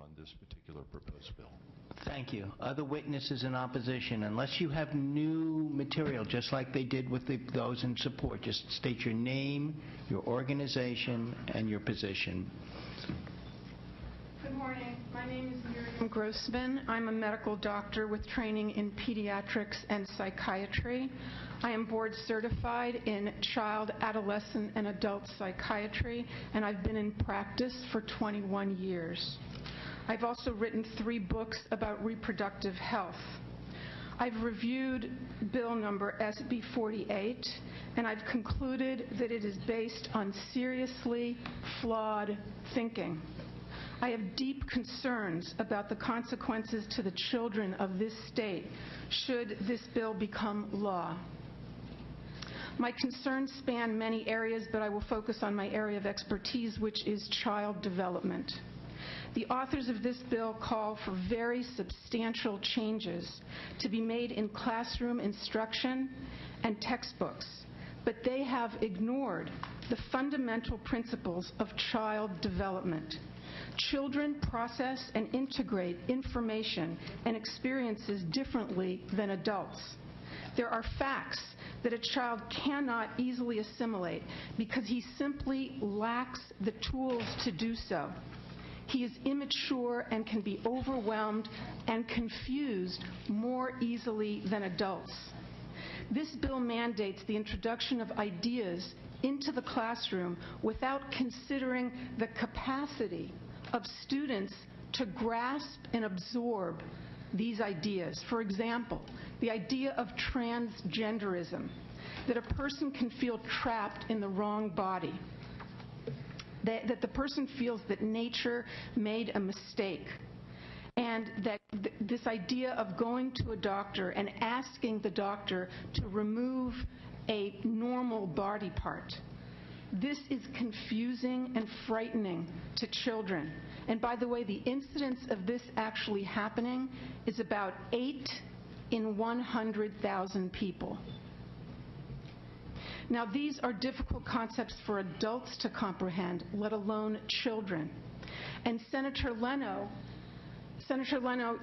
on this particular proposed bill. Thank you. Other witnesses in opposition, unless you have new material, just like they did with those in support, just state your name, your organization, and your position. Good morning. My name is Miriam Grossman. I'm a medical doctor with training in pediatrics and psychiatry. I am board certified in child, adolescent, and adult psychiatry, and I've been in practice for 21 years. I've also written 3 books about reproductive health. I've reviewed bill number SB48, and I've concluded that it is based on seriously flawed thinking. I have deep concerns about the consequences to the children of this state should this bill become law. My concerns span many areas, but I will focus on my area of expertise, which is child development. The authors of this bill call for very substantial changes to be made in classroom instruction and textbooks, but they have ignored the fundamental principles of child development. Children process and integrate information and experiences differently than adults. There are facts that a child cannot easily assimilate because he simply lacks the tools to do so. He is immature and can be overwhelmed and confused more easily than adults. This bill mandates the introduction of ideas into the classroom without considering the capacity of students to grasp and absorb these ideas. For example, the idea of transgenderism, that a person can feel trapped in the wrong body, that the person feels that nature made a mistake, and that this idea of going to a doctor and asking the doctor to remove a normal body part. This is confusing and frightening to children. And by the way, the incidence of this actually happening is about 8 in 100,000 people. Now, these are difficult concepts for adults to comprehend, let alone children. And Senator Leno,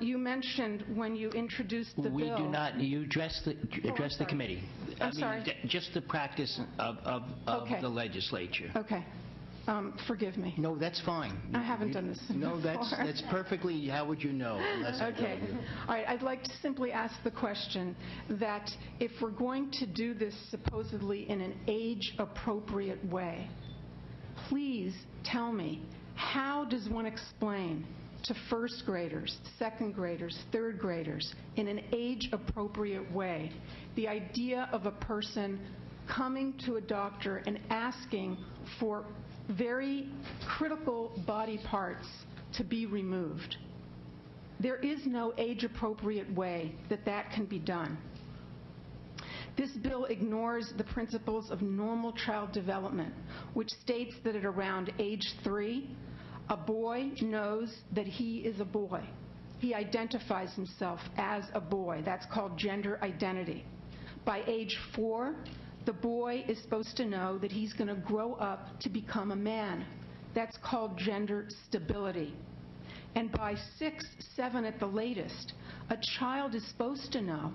you mentioned when you introduced the bill. We do not. You address the committee. I'm sorry. Just the practice of Okay. the legislature. Okay. Forgive me. No, that's fine. I haven't done this No, before. that's perfectly, how would you know unless I Okay. told you? All right. I'd like to simply ask the question that if we're going to do this supposedly in an age-appropriate way, please tell me, how does one explain to first graders, second graders, third graders, in an age-appropriate way, the idea of a person coming to a doctor and asking for very critical body parts to be removed? There is no age-appropriate way that that can be done. This bill ignores the principles of normal child development, which states that at around age 3, a boy knows that he is a boy. He identifies himself as a boy. That's called gender identity. By age 4, the boy is supposed to know that he's going to grow up to become a man. That's called gender stability. And by 6, 7 at the latest, a child is supposed to know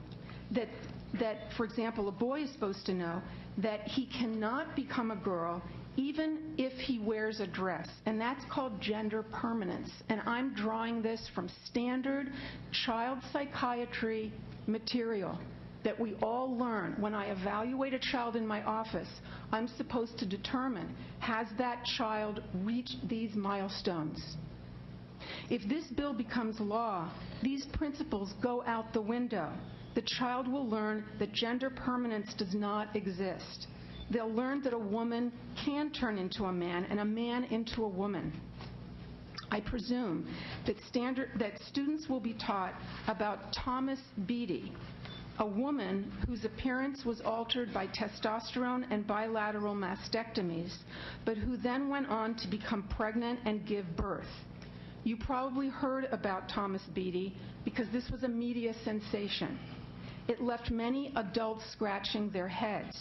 that, for example, a boy is supposed to know that he cannot become a girl even if he wears a dress, and that's called gender permanence. And I'm drawing this from standard child psychiatry material that we all learn. When I evaluate a child in my office, I'm supposed to determine, has that child reached these milestones? If this bill becomes law, these principles go out the window. The child will learn that gender permanence does not exist. They'll learn that a woman can turn into a man and a man into a woman. I presume that students will be taught about Thomas Beattie, a woman whose appearance was altered by testosterone and bilateral mastectomies, but who then went on to become pregnant and give birth. You probably heard about Thomas Beattie because this was a media sensation. It left many adults scratching their heads.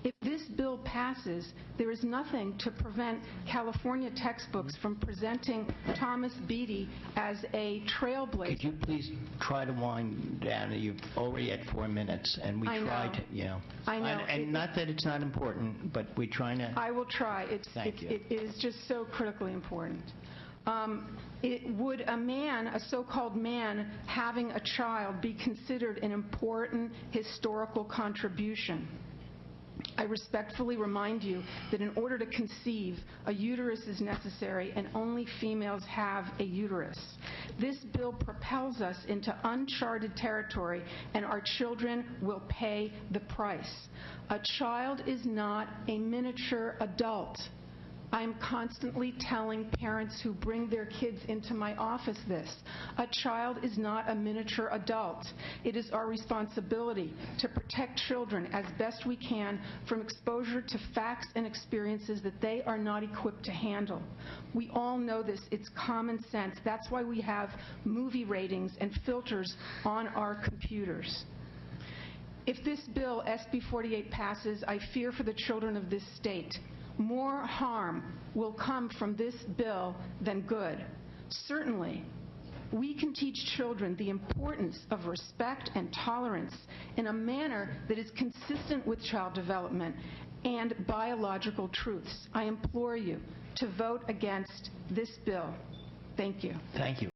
If this bill passes, there is nothing to prevent California textbooks from presenting Thomas Beatty as a trailblazer. Could you please try to wind down? You're already at 4 minutes, and we I know. tried to, you know. I know. And not that it's not important, but we're trying to... I will try. Thank you. It is just so critically important. Would a man, a so-called man, having a child be considered an important historical contribution? I respectfully remind you that in order to conceive, a uterus is necessary, and only females have a uterus. This bill propels us into uncharted territory, and our children will pay the price. A child is not a miniature adult. I'm constantly telling parents who bring their kids into my office this. A child is not a miniature adult. It is our responsibility to protect children as best we can from exposure to facts and experiences that they are not equipped to handle. We all know this. It's common sense. That's why we have movie ratings and filters on our computers. If this bill, SB48, passes, I fear for the children of this state. More harm will come from this bill than good. Certainly, we can teach children the importance of respect and tolerance in a manner that is consistent with child development and biological truths. I implore you to vote against this bill. Thank you. Thank you.